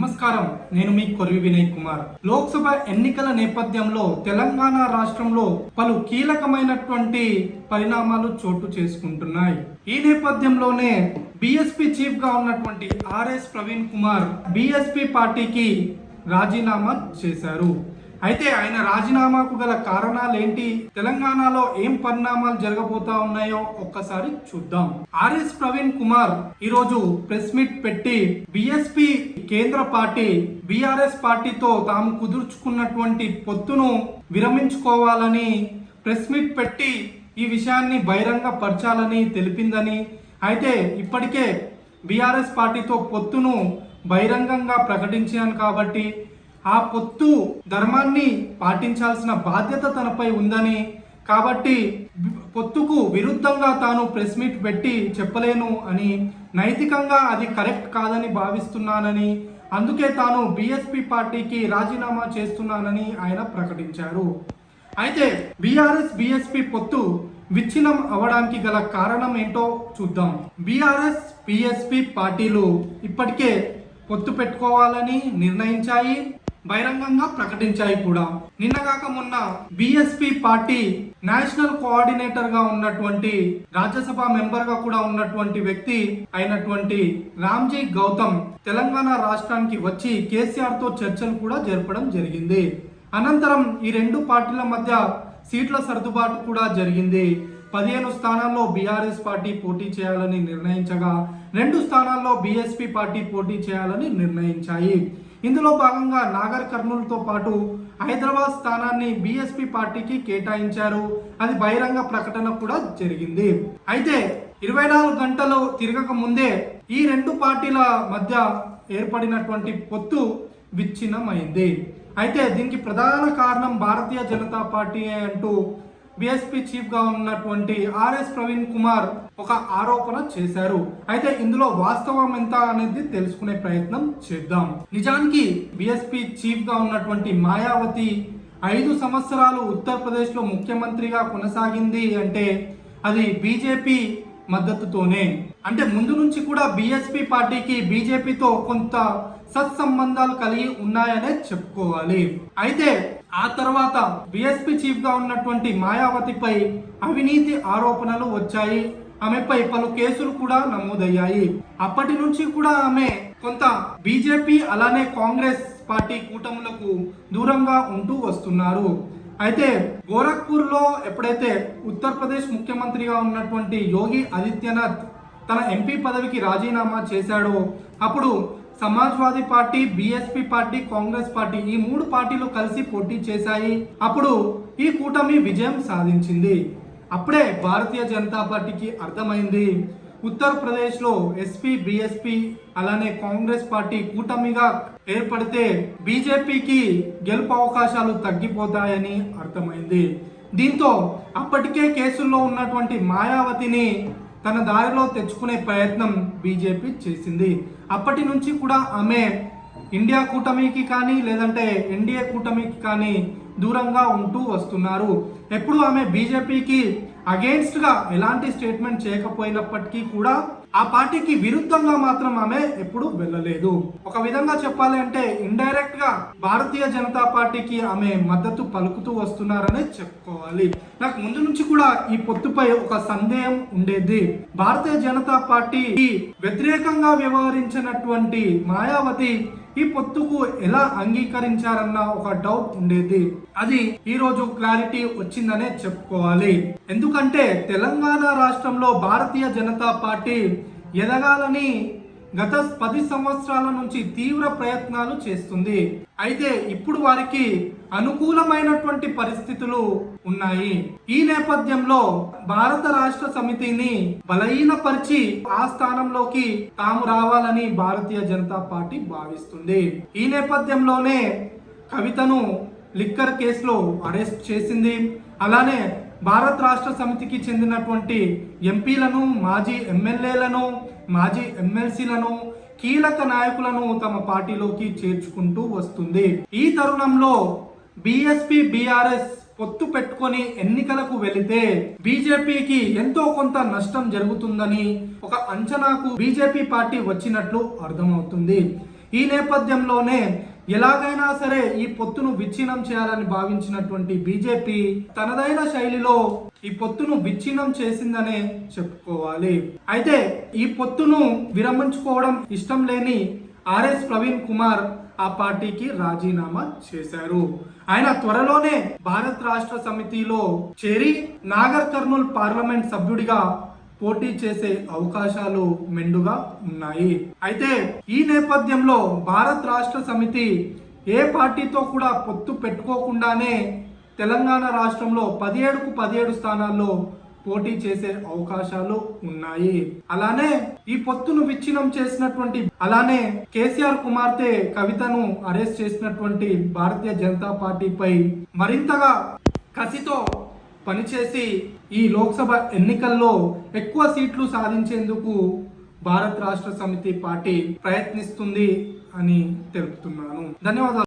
నమస్కారం, నేను మీ కొరివి వినయ్ కుమార్. లోక్సభ ఎన్నికల నేపథ్యంలో తెలంగాణ రాష్ట్రంలో పలు కీలకమైనటువంటి పరిణామాలు చోటు చేసుకుంటున్నాయి. ఈ నేపథ్యంలోనే బీఎస్పీ చీఫ్ గా ఉన్నటువంటి ఆర్ఎస్ ప్రవీణ్ కుమార్ బీఎస్పీ పార్టీకి రాజీనామా చేశారు. అయితే ఆయన రాజీనామాకు గల కారణాలు ఏంటి, తెలంగాణలో ఏం పరిణామాలు జరగబోతా ఉన్నాయో ఒక్కసారి చూద్దాం. ఆర్ఎస్ ప్రవీణ్ కుమార్ ఈరోజు ప్రెస్ మీట్ పెట్టి బీఎస్పీ కేంద్ర పార్టీ బీఆర్ఎస్ పార్టీతో తాము కుదుర్చుకున్నటువంటి పొత్తును విరమించుకోవాలని ప్రెస్ మీట్ పెట్టి ఈ విషయాన్ని బహిరంగ పరచాలని తెలిపిందని, అయితే ఇప్పటికే బీఆర్ఎస్ పార్టీతో పొత్తును బహిరంగంగా ప్రకటించాను కాబట్టి ఆ పొత్తు ధర్మాన్ని పాటించాల్సిన బాధ్యత తనపై ఉందని, కాబట్టి పొత్తుకు విరుద్ధంగా తాను ప్రెస్ మీట్ పెట్టి చెప్పలేను అని, నైతికంగా అది కరెక్ట్ కాదని భావిస్తున్నానని, అందుకే తాను బీఎస్పీ పార్టీకి రాజీనామా చేస్తున్నానని ఆయన ప్రకటించారు. అయితే బీఆర్ఎస్ బీఎస్పీ పొత్తు విచ్ఛిన్నం అవడానికి గల కారణం ఏంటో చూద్దాం. బీఆర్ఎస్ బీఎస్పీ పార్టీలు ఇప్పటికే పొత్తు పెట్టుకోవాలని నిర్ణయించాయి, బహిరంగంగా ప్రకటించాయి కూడా. నిన్నగాక మొన్న బీఎస్పీ పార్టీ నేషనల్ కోఆర్డినేటర్ గా ఉన్నటువంటి, రాజ్యసభ మెంబర్ గా కూడా ఉన్నటువంటి వ్యక్తి అయినటువంటి రామ్జీ గౌతమ్ తెలంగాణ రాష్ట్రానికి వచ్చి కేసీఆర్ తో చర్చలు కూడా జరపడం జరిగింది. అనంతరం ఈ రెండు పార్టీల మధ్య సీట్ల సర్దుబాటు కూడా జరిగింది. 15 స్థానాల్లో బీఆర్ఎస్ పార్టీ పోటీ చేయాలని నిర్ణయించగా 2 స్థానాల్లో బీఎస్పీ పార్టీ పోటీ చేయాలని నిర్ణయించాయి. ఇందులో భాగంగా నాగర్ కర్నూలుతో పాటు హైదరాబాద్ స్థానాన్ని బీఎస్పీ పార్టీకి కేటాయించారు. అది బహిరంగ ప్రకటన కూడా జరిగింది. అయితే 24 గంటలు తిరగక ముందే ఈ రెండు పార్టీల మధ్య ఏర్పడినటువంటి పొత్తు విచ్ఛిన్నమైంది. అయితే దీనికి ప్రధాన కారణం భారతీయ జనతా పార్టీ అంటూ బీఎస్పీ చీఫ్ గా ఉన్నటువంటి ఆర్ఎస్ ప్రవీణ్ కుమార్ ఒక ఆరోపణ చేశారు. అయితే ఇందులో వాస్తవం ఎంత అనేది తెలుసుకునే ప్రయత్నం చేద్దాం. నిజానికి బీఎస్పీ చీఫ్ గా ఉన్నటువంటి మాయావతి 5 సంవత్సరాలు ఉత్తరప్రదేశ్ లో ముఖ్యమంత్రిగా కొనసాగింది అంటే అది బీజేపీ మద్దతుతోనే. అంటే ముందు నుంచి కూడా బీఎస్పీ పార్టీకి బీజేపీతో కొంత సత్సంబంధాలు కలిగి ఉన్నాయనే చెప్పుకోవాలి. అయితే ఆ తర్వాత బీఎస్పీ చీఫ్ గా ఉన్నటువంటి మాయావతిపై అవినీతి ఆరోపణలు వచ్చాయి. ఆమెపై పలు కేసులు కూడా నమోదయ్యాయి. అప్పటి నుంచి కూడా ఆమె కొంత బీజేపీ అలానే కాంగ్రెస్ పార్టీ కూటములకు దూరంగా ఉంటూ వస్తున్నారు. అయితే గోరఖ్పూర్ లో ఎప్పుడైతే ఉత్తరప్రదేశ్ ముఖ్యమంత్రిగా ఉన్నటువంటి యోగి ఆదిత్యనాథ్ తన ఎంపీ పదవికి రాజీనామా చేశాడో అప్పుడు Samajwadi party, BSP party, Congress party ఈ 3 పార్టీలు కలిసి పోటీ చేశాయి. అప్పుడు ఈ కూటమి విజయం సాధించింది. అప్పుడే భారతీయ జనతా పార్టీకి అర్థమైంది ఉత్తరప్రదేశ్ లో ఎస్పీ, బీఎస్పీ అలానే కాంగ్రెస్ పార్టీ కూటమిగా ఏర్పడితే బీజేపీకి గెలుపు అవకాశాలు తగ్గిపోతాయని అర్థమైంది. దీంతో అప్పటికే కేసుల్లో ఉన్నటువంటి మాయావతిని తన దారిలో తెచ్చుకునే ప్రయత్నం బీజేపీ చేసింది. అప్పటి నుంచి కూడా ఆమె ఇండియా కూటమికి కానీ లేదంటే ఎన్డీఏ కూటమికి కానీ దూరంగా ఉంటూ వస్తున్నారు. ఎప్పుడు ఆమె బీజేపీకి అగెయిన్స్ట్ గా ఎలాంటి స్టేట్మెంట్ చేయకపోయినప్పటికీ కూడా ఆ పార్టీకి విరుద్ధంగా మాత్రం ఆమె ఎప్పుడు వెళ్ళలేదు. ఒక విధంగా చెప్పాలి అంటే ఇండైరెక్ట్ గా భారతీయ జనతా పార్టీకి ఆమె మద్దతు పలుకుతూ వస్తున్నారనే చెప్పుకోవాలి. నాకు ముందు నుంచి కూడా ఈ పొత్తుపై ఒక సందేహం ఉండేది. భారతీయ జనతా పార్టీ వ్యతిరేకంగా వ్యవహరించినటువంటి మాయావతి ఈ పొత్తుకు ఎలా అంగీకరించారన్న ఒక డౌట్ ఉండేది. అది ఈ రోజు క్లారిటీ వచ్చిందనే చెప్పుకోవాలి. ఎందుకంటే తెలంగాణ రాష్ట్రంలో భారతీయ జనతా పార్టీ ఎదగాలని గత 10 సంవత్సరాల నుంచి తీవ్ర ప్రయత్నాలు చేస్తుంది. అయితే ఇప్పుడు వారికి అనుకూలమైనటువంటి పరిస్థితులు ఉన్నాయి. ఈ నేపథ్యంలో భారత రాష్ట్ర సమితిని బలహీనపరిచి ఆ స్థానంలోకి తాము రావాలని భారతీయ జనతా పార్టీ భావిస్తుంది. ఈ నేపథ్యంలోనే కవితను లిక్కర్ కేసులో అరెస్ట్ చేసింది. అలానే భారత రాష్ట్ర సమితికి చెందినటువంటి ఎంపీలను, మాజీ ఎమ్మెల్యేలను, మాజీ ఎమ్మెల్సీలను, కీలక నాయకులను తమ పార్టీలోకి చేర్చుకుంటూ వస్తుంది. ఈ తరుణంలో బీఎస్పీ బీఆర్ఎస్ పొత్తు పెట్టుకొని ఎన్నికలకు వెళితే బీజేపీకి ఎంతో కొంత నష్టం జరుగుతుందని ఒక అంచనాకు బీజేపీ పార్టీ వచ్చినట్లు అర్థమవుతుంది. ఈ నేపథ్యంలోనే ఎలాగైనా సరే ఈ పొత్తును విచ్ఛిన్నం చేయాలని భావించినటువంటి బీజేపీ తనదైన శైలిలో ఈ పొత్తును విచ్ఛిన్నం చేసిందనే చెప్పుకోవాలి. అయితే ఈ పొత్తును విరమించుకోవడం ఇష్టం లేని ఆర్ఎస్ ప్రవీణ్ కుమార్ ఆ పార్టీకి రాజీనామా చేశారు. ఆయన త్వరలోనే భారత్ రాష్ట్ర సమితిలో చేరి నాగర్ కర్నూల్ పార్లమెంట్ సభ్యుడిగా పోటీ చేసే అవకాశాలు మెండుగా ఉన్నాయి. అయితే ఈ నేపథ్యంలో భారత్ రాష్ట్ర సమితి ఏ పార్టీతో కూడా పొత్తు పెట్టుకోకుండానే తెలంగాణ రాష్ట్రంలో 17కు 17 స్థానాల్లో పోటీ చేసే అవకాశాలు ఉన్నాయి. అలానే ఈ పొత్తును విచ్ఛిన్నం చేసినటువంటి అలానే కేసీఆర్ కుమార్తె కవితను అరెస్ట్ చేసినటువంటి భారతీయ జనతా పార్టీపై మరింతగా కసితో పనిచేసి ఈ లోక్సభ ఎన్నికల్లో ఎక్కువ సీట్లు సాధించేందుకు భారత్ రాష్ట్ర సమితి పార్టీ ప్రయత్నిస్తుంది అని తెలుపుతున్నాను. ధన్యవాదాలు.